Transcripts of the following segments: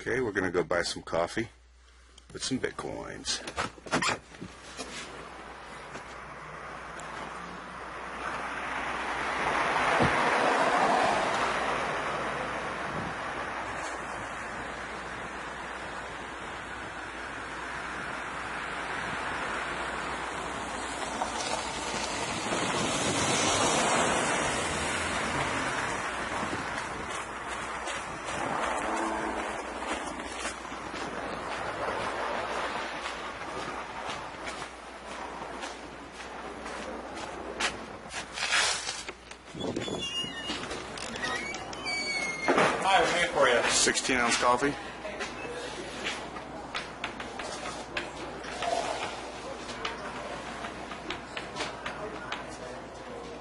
Okay, we're going to go buy some coffee with some Bitcoins. Hi, we're here for you. 16-ounce coffee.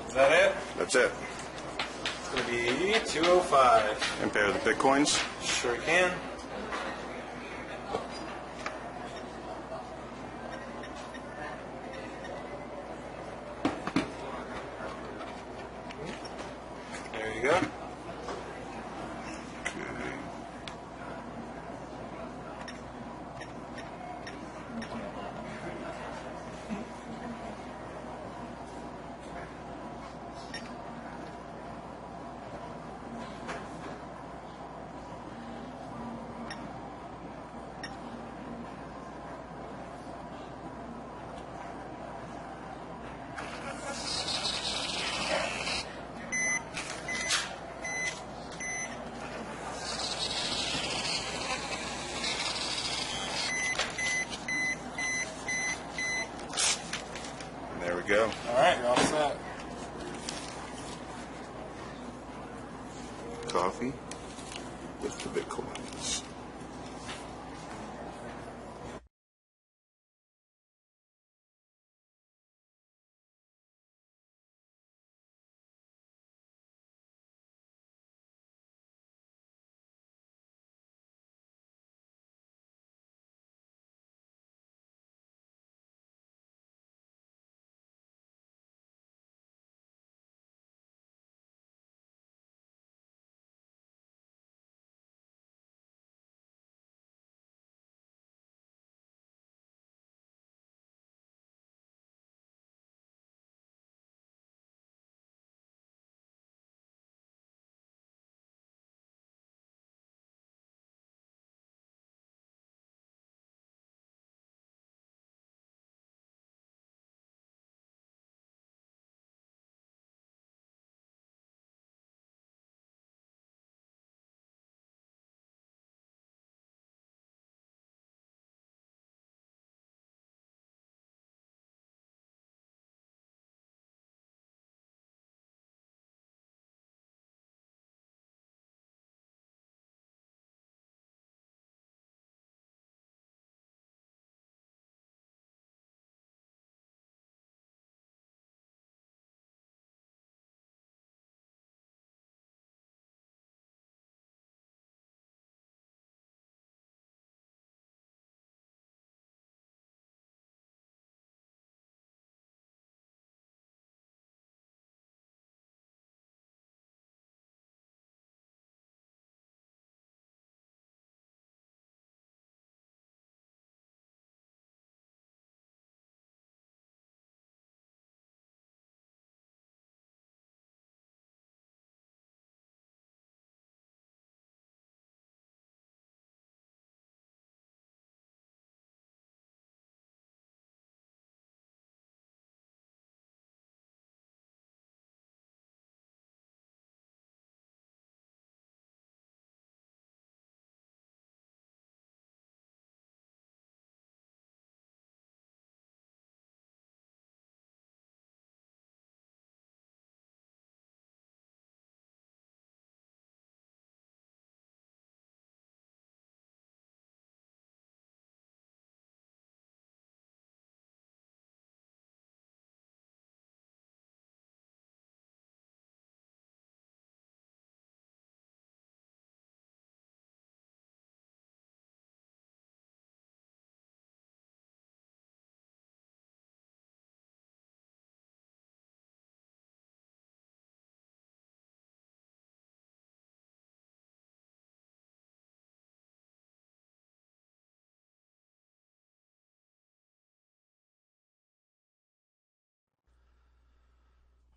Is that it? That's it. It's going to be $205. And pay with the Bitcoins. Sure can. There you go. And there we go. All right, you're all set. Coffee with the Bitcoins.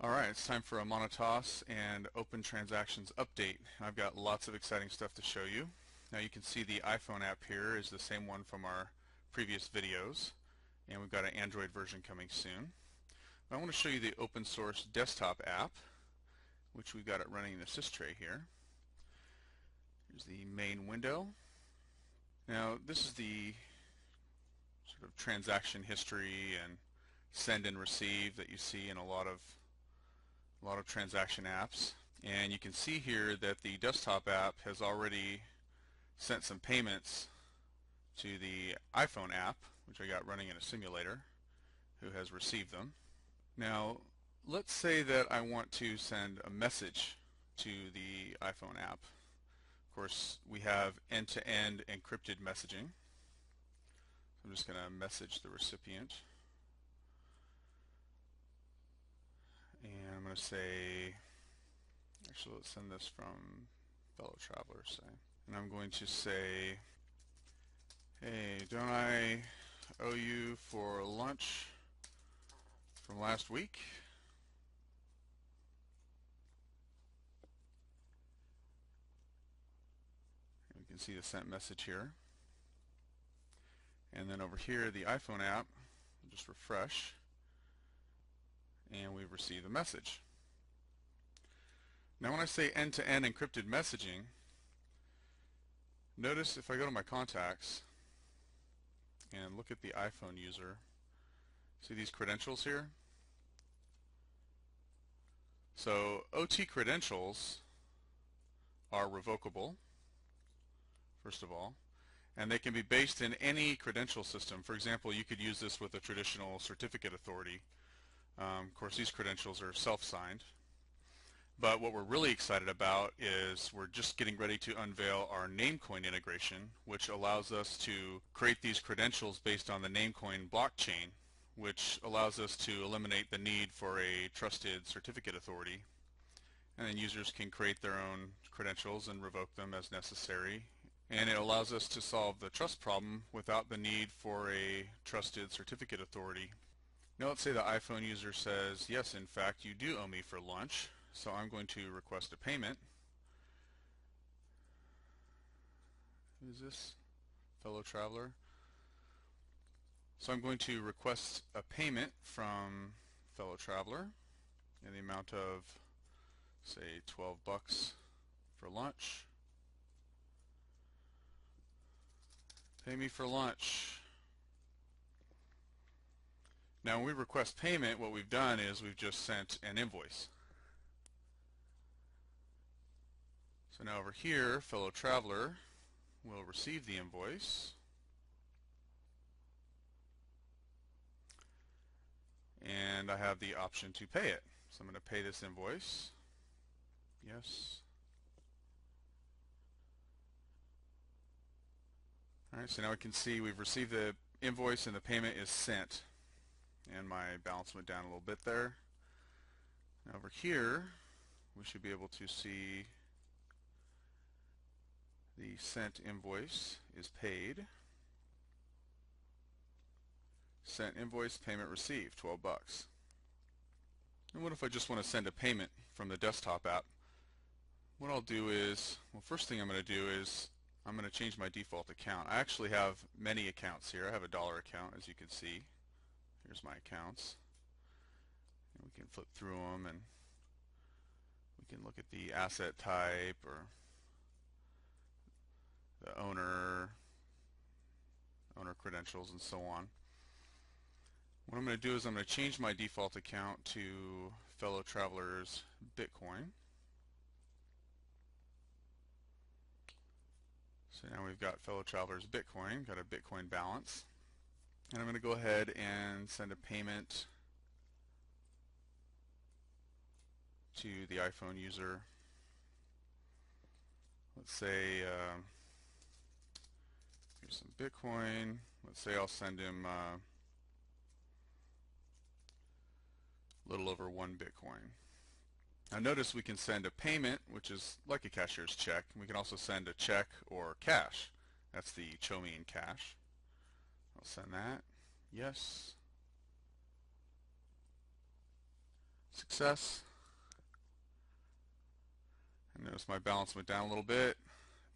Alright, it's time for a Monotos and Open Transactions update. I've got lots of exciting stuff to show you. Now you can see the iPhone app here is the same one from our previous videos, and we've got an Android version coming soon. But I want to show you the open source desktop app, which we've got it running in the sys here. Here's the main window. Now this is the sort of transaction history and send and receive that you see in a lot of transaction apps, and you can see here that the desktop app has already sent some payments to the iPhone app, which I got running in a simulator, who has received them. Now let's say that I want to send a message to the iPhone app. Of course, we have end-to-end encrypted messaging. I'm just going to message the recipient. And I'm going to say, actually let's send this from fellow traveler, say. And I'm going to say, hey, don't I owe you for lunch from last week? And we can see the sent message here. And then over here, the iPhone app, we'll just refresh, and we've received a message. Now when I say end-to-end encrypted messaging, notice if I go to my contacts and look at the iPhone user, see these credentials here? So OT credentials are revocable, first of all, and they can be based in any credential system. For example, you could use this with a traditional certificate authority. Of course, these credentials are self-signed. But what we're really excited about is we're just getting ready to unveil our Namecoin integration, which allows us to create these credentials based on the Namecoin blockchain, which allows us to eliminate the need for a trusted certificate authority. And then users can create their own credentials and revoke them as necessary. And it allows us to solve the trust problem without the need for a trusted certificate authority. Now let's say the iPhone user says, yes, in fact, you do owe me for lunch, so I'm going to request a payment. Who's this? Fellow traveler. So I'm going to request a payment from fellow traveler in the amount of, say, $12 for lunch. Pay me for lunch. Now when we request payment, what we've done is we've just sent an invoice. So now over here, fellow traveler will receive the invoice, and I have the option to pay it. So I'm going to pay this invoice. Yes. Alright, so now we can see we've received the invoice and the payment is sent. And my balance went down a little bit there. Now over here, we should be able to see the sent invoice is paid. Sent invoice, payment received, $12. And what if I just want to send a payment from the desktop app? What I'll do is, well, first thing I'm going to do is I'm going to change my default account. I actually have many accounts here. I have a dollar account, as you can see. Here's my accounts. And we can flip through them and we can look at the asset type or the owner credentials and so on. What I'm going to do is I'm going to change my default account to fellow travelers Bitcoin. So now we've got fellow travelers Bitcoin, got a Bitcoin balance. And I'm going to go ahead and send a payment to the iPhone user. Let's say here's some Bitcoin. Let's say I'll send him a little over 1 Bitcoin. Now notice we can send a payment, which is like a cashier's check. We can also send a check or cash. That's the Chomean cash. I'll send that. Yes. Success. And notice my balance went down a little bit.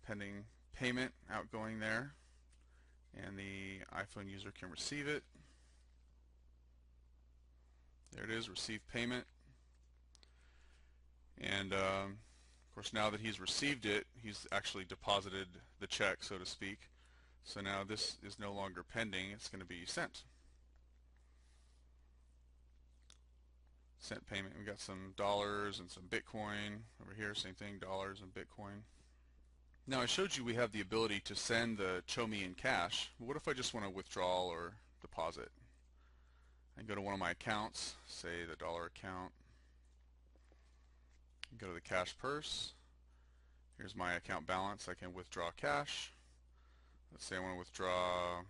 Pending payment outgoing there. And the iPhone user can receive it. There it is, receive payment. And of course, now that he's received it, he's actually deposited the check, so to speak. So now this is no longer pending, it's going to be sent. Sent payment. We got some dollars and some Bitcoin over here, same thing, dollars and Bitcoin. Now I showed you we have the ability to send the Chomi in cash. What if I just want to withdraw or deposit? I can go to one of my accounts, say the dollar account, go to the cash purse. Here's my account balance. I can withdraw cash. Let's say I want to withdraw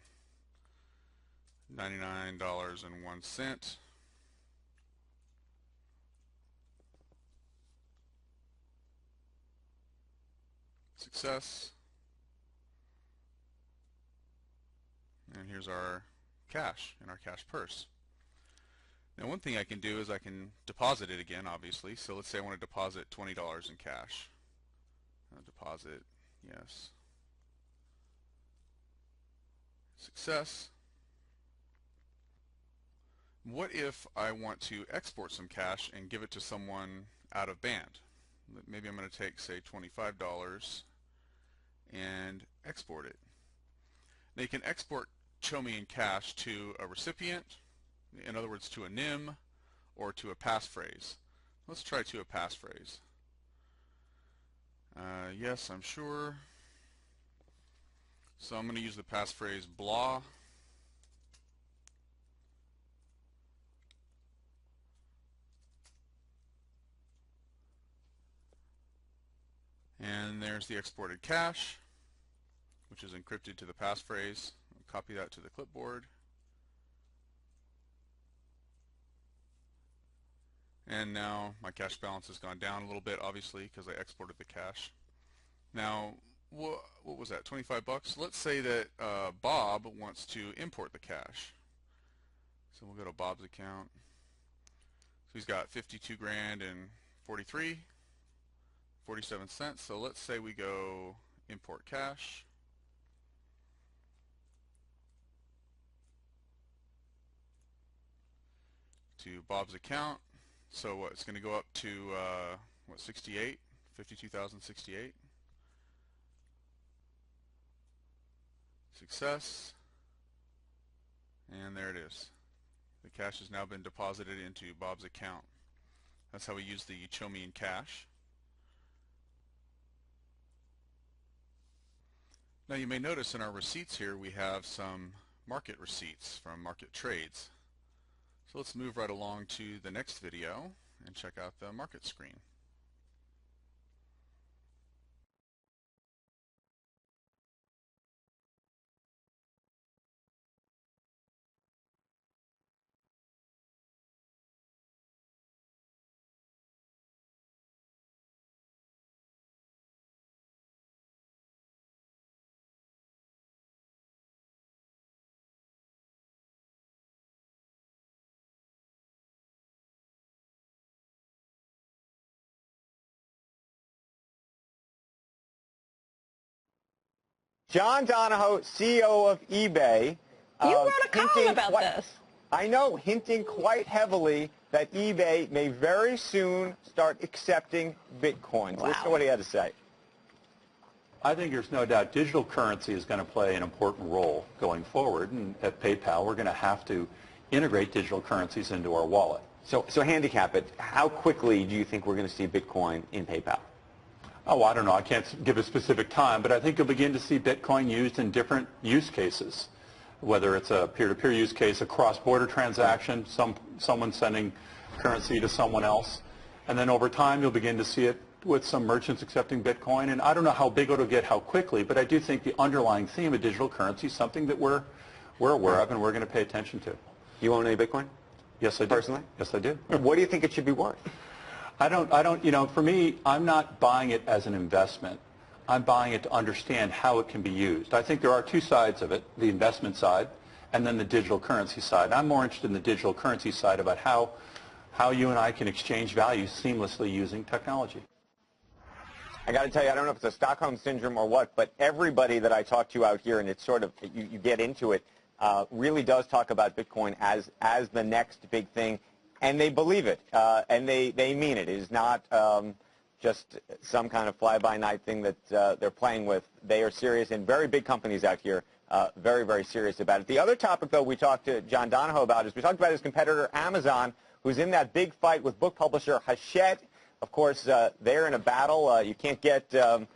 $99.01. Success. And here's our cash in our cash purse. Now one thing I can do is I can deposit it again, obviously. So let's say I want to deposit $20 in cash. Deposit, yes. Success. What if I want to export some cash and give it to someone out of band? Maybe I'm going to take, say, $25 and export it. Now you can export Chomi in cash to a recipient, in other words to a NIM, or to a passphrase. Let's try to a passphrase. Yes, I'm sure. So I'm going to use the passphrase blah. And there's the exported cash, which is encrypted to the passphrase. I'll copy that to the clipboard. And now my cash balance has gone down a little bit, obviously, because I exported the cash. Now, what was that, 25 bucks? Let's say that Bob wants to import the cash. So we'll go to Bob's account. So he's got 52 grand and 47 cents. So let's say we go import cash. To Bob's account. So what, it's going to go up to, what, 68? 52,068. Success. And there it is. The cash has now been deposited into Bob's account. That's how we use the Chomi in cash. Now you may notice in our receipts here we have some market receipts from market trades. So let's move right along to the next video and check out the market screen. John Donahoe, CEO of eBay. You wrote a column about this. I know, hinting quite heavily that eBay may very soon start accepting Bitcoin. Wow. Listen to what he had to say. I think there's no doubt digital currency is going to play an important role going forward, and at PayPal we're going to have to integrate digital currencies into our wallet. So handicap it. How quickly do you think we're going to see Bitcoin in PayPal? Oh, I don't know. I can't give a specific time, but I think you'll begin to see Bitcoin used in different use cases, whether it's a peer-to-peer use case, a cross-border transaction, someone sending currency to someone else, and then over time you'll begin to see it with some merchants accepting Bitcoin. And I don't know how big it'll get, how quickly, but I do think the underlying theme of digital currency is something that we're aware of and we're going to pay attention to. You own any Bitcoin? Yes, I do. Personally? Yes, I do. What do you think it should be worth? I don't, you know, for me, I'm not buying it as an investment. I'm buying it to understand how it can be used. I think there are two sides of it, the investment side and then the digital currency side. I'm more interested in the digital currency side about how how you and I can exchange value seamlessly using technology. I got to tell you, I don't know if it's a Stockholm syndrome or what, but everybody that I talk to out here, and it's sort of, you get into it, really does talk about Bitcoin as the next big thing, and they believe it, and they mean it. It is not just some kind of fly-by-night thing that they're playing with. They are serious, and very big companies out here, very, very serious about it. The other topic, though, we talked to John Donahoe about is we talked about his competitor, Amazon, who's in that big fight with book publisher Hachette. Of course, they're in a battle. You can't get Mr.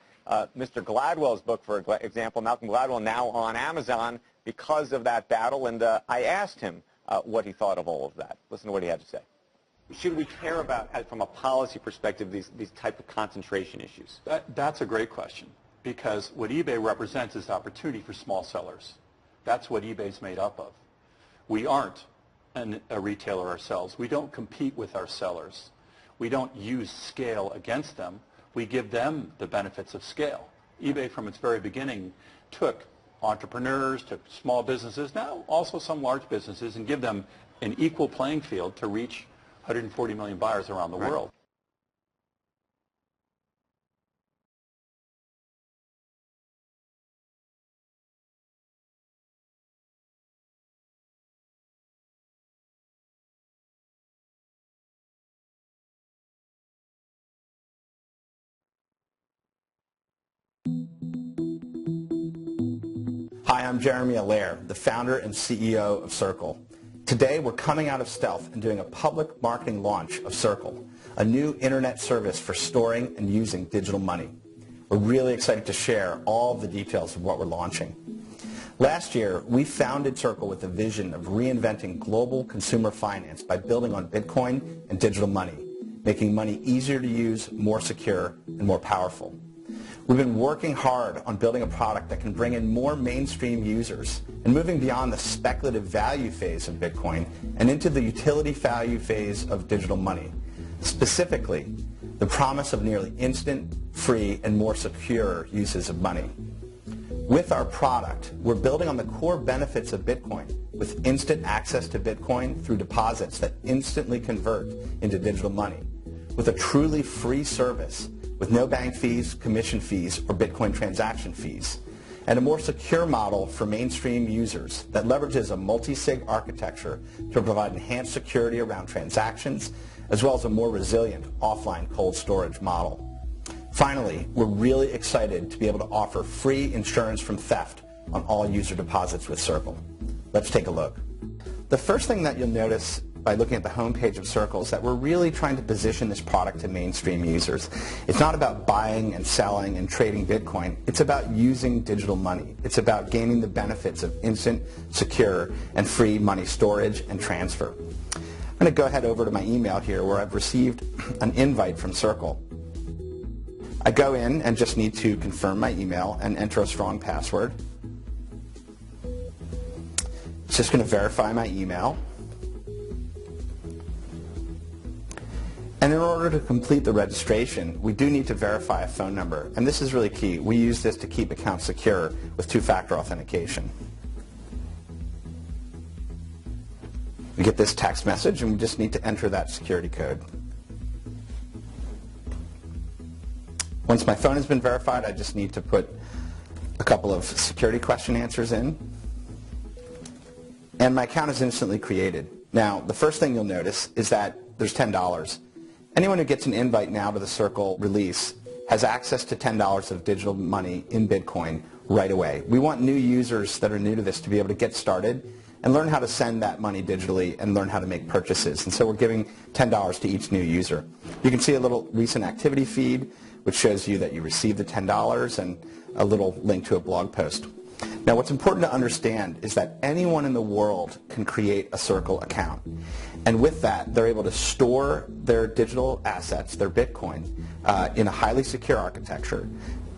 Gladwell's book, for example, Malcolm Gladwell, now on Amazon because of that battle. And I asked him what he thought of all of that. Listen to what he had to say. Should we care about, from a policy perspective, these type of concentration issues? That's a great question, because what eBay represents is opportunity for small sellers. That's what eBay's made up of. We aren't a retailer ourselves. We don't compete with our sellers. We don't use scale against them. We give them the benefits of scale. eBay, from its very beginning, took entrepreneurs, took small businesses, now also some large businesses, and give them an equal playing field to reach 140 million buyers around the world. Hi, I'm Jeremy Allaire, the founder and CEO of Circle. Today, we're coming out of stealth and doing a public marketing launch of Circle, a new internet service for storing and using digital money. We're really excited to share all the details of what we're launching. Last year, we founded Circle with a vision of reinventing global consumer finance by building on Bitcoin and digital money, making money easier to use, more secure, and more powerful. We've been working hard on building a product that can bring in more mainstream users and moving beyond the speculative value phase of Bitcoin and into the utility value phase of digital money. Specifically, the promise of nearly instant, free, and more secure uses of money. With our product, we're building on the core benefits of Bitcoin with instant access to Bitcoin through deposits that instantly convert into digital money, with a truly free service with no bank fees, commission fees, or Bitcoin transaction fees, and a more secure model for mainstream users that leverages a multi-sig architecture to provide enhanced security around transactions, as well as a more resilient offline cold storage model. Finally, we're really excited to be able to offer free insurance from theft on all user deposits with Circle. Let's take a look. The first thing that you'll notice by looking at the homepage of Circle is that we're really trying to position this product to mainstream users. It's not about buying and selling and trading Bitcoin. It's about using digital money. It's about gaining the benefits of instant, secure, and free money storage and transfer. I'm going to go ahead over to my email here where I've received an invite from Circle. I go in and just need to confirm my email and enter a strong password. It's just going to verify my email. And in order to complete the registration, we do need to verify a phone number. And this is really key. We use this to keep accounts secure with two-factor authentication. We get this text message, and we just need to enter that security code. Once my phone has been verified, I just need to put a couple of security question answers in. And my account is instantly created. Now, the first thing you'll notice is that there's $10. Anyone who gets an invite now to the Circle release has access to $10 of digital money in Bitcoin right away. We want new users that are new to this to be able to get started and learn how to send that money digitally and learn how to make purchases. And so we're giving $10 to each new user. You can see a little recent activity feed which shows you that you received the $10 and a little link to a blog post. Now, what's important to understand is that anyone in the world can create a Circle account. And with that, they're able to store their digital assets, their Bitcoin, in a highly secure architecture,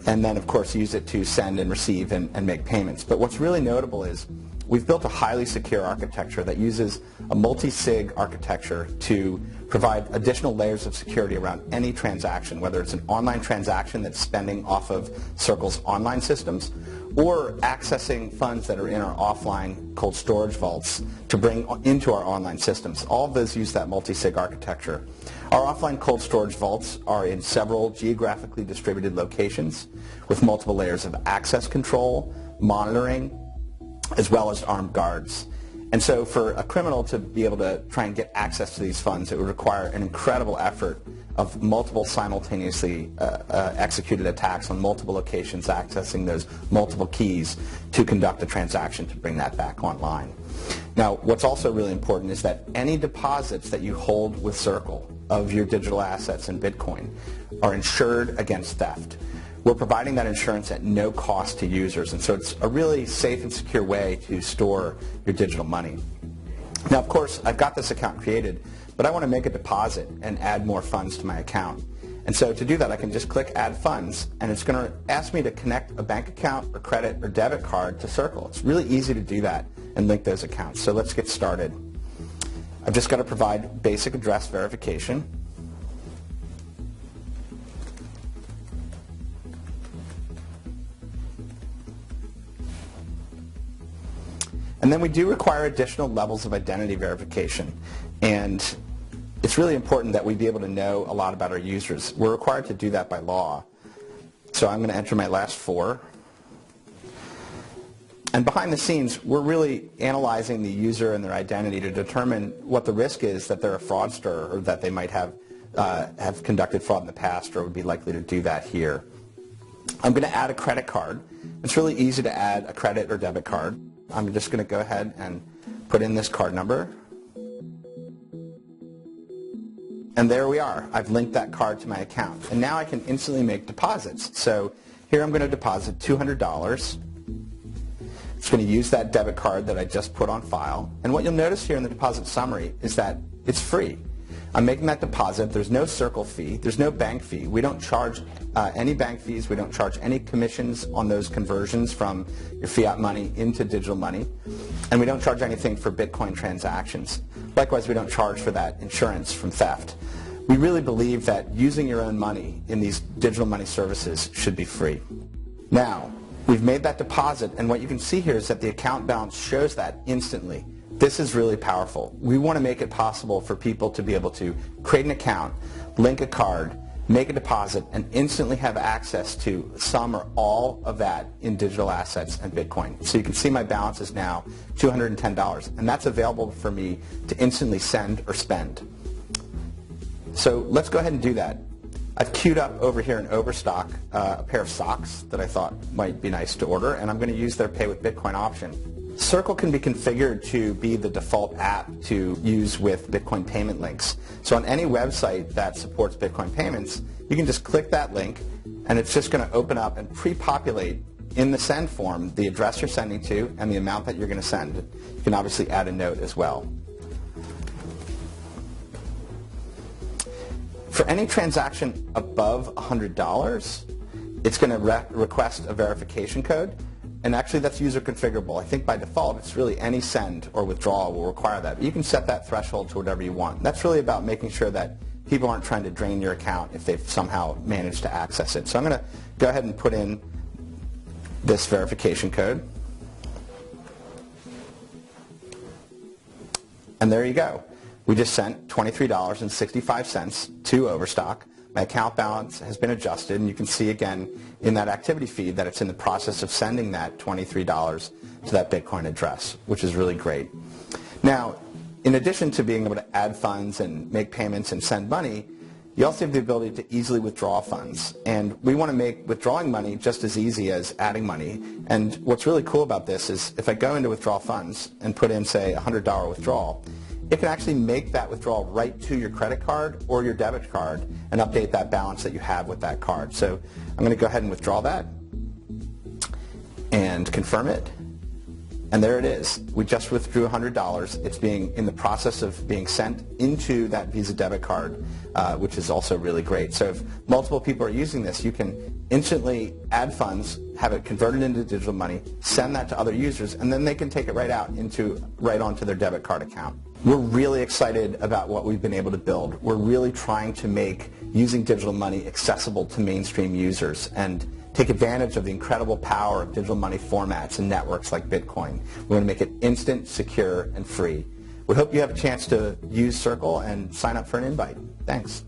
and then, of course, use it to send and receive and make payments. But what's really notable is we've built a highly secure architecture that uses a multi-sig architecture to provide additional layers of security around any transaction, whether it's an online transaction that's spending off of Circle's online systems or accessing funds that are in our offline cold storage vaults to bring into our online systems. All of those use that multi-sig architecture. Our offline cold storage vaults are in several geographically distributed locations with multiple layers of access control, monitoring, as well as armed guards. And so for a criminal to be able to try and get access to these funds, it would require an incredible effort of multiple simultaneously executed attacks on multiple locations, accessing those multiple keys to conduct a transaction to bring that back online. Now, what's also really important is that any deposits that you hold with Circle of your digital assets in Bitcoin are insured against theft. We're providing that insurance at no cost to users, and so it's a really safe and secure way to store your digital money. Now, of course, I've got this account created, but I want to make a deposit and add more funds to my account. And so to do that, I can just click Add Funds, and it's going to ask me to connect a bank account or credit or debit card to Circle. It's really easy to do that and link those accounts. So let's get started. I've just got to provide basic address verification. And then we do require additional levels of identity verification. And it's really important that we be able to know a lot about our users. We're required to do that by law. So I'm going to enter my last four. And behind the scenes, we're really analyzing the user and their identity to determine what the risk is that they're a fraudster or that they might have conducted fraud in the past or would be likely to do that here. I'm going to add a credit card. It's really easy to add a credit or debit card. I'm just going to go ahead and put in this card number. And there we are. I've linked that card to my account. And now I can instantly make deposits. So here I'm going to deposit $200. It's going to use that debit card that I just put on file. And what you'll notice here in the deposit summary is that it's free. I'm making that deposit. There's no Circle fee. There's no bank fee. We don't charge any bank fees. We don't charge any commissions on those conversions from your fiat money into digital money. And we don't charge anything for Bitcoin transactions. Likewise, we don't charge for that insurance from theft. We really believe that using your own money in these digital money services should be free. Now, we've made that deposit, and what you can see here is that the account balance shows that instantly. This is really powerful. We want to make it possible for people to be able to create an account, link a card, make a deposit, and instantly have access to some or all of that in digital assets and Bitcoin. So you can see my balance is now $210, and that's available for me to instantly send or spend. So let's go ahead and do that. I've queued up over here in Overstock a pair of socks that I thought might be nice to order, and I'm going to use their Pay with Bitcoin option. Circle can be configured to be the default app to use with Bitcoin payment links. So on any website that supports Bitcoin payments, you can just click that link, and it's just going to open up and pre-populate in the send form the address you're sending to and the amount that you're going to send. You can obviously add a note as well. For any transaction above $100, it's going to request a verification code. And actually, that's user configurable. I think by default, it's really any send or withdrawal will require that. But you can set that threshold to whatever you want. That's really about making sure that people aren't trying to drain your account if they've somehow managed to access it. So I'm going to go ahead and put in this verification code. And there you go. We just sent $23.65 to Overstock. My account balance has been adjusted, and you can see again in that activity feed that it's in the process of sending that $23 to that Bitcoin address, which is really great. Now, in addition to being able to add funds and make payments and send money, you also have the ability to easily withdraw funds. And we want to make withdrawing money just as easy as adding money. And what's really cool about this is if I go into withdraw funds and put in, say, a $100 withdrawal, it can actually make that withdrawal right to your credit card or your debit card and update that balance that you have with that card. So I'm going to go ahead and withdraw that and confirm it. And there it is. We just withdrew $100. It's in the process of being sent into that Visa debit card, which is also really great. So if multiple people are using this, you can instantly add funds, have it converted into digital money, send that to other users, and then they can take it right onto their debit card account. We're really excited about what we've been able to build. We're really trying to make using digital money accessible to mainstream users and take advantage of the incredible power of digital money formats and networks like Bitcoin. We want to make it instant, secure, and free. We hope you have a chance to use Circle and sign up for an invite. Thanks.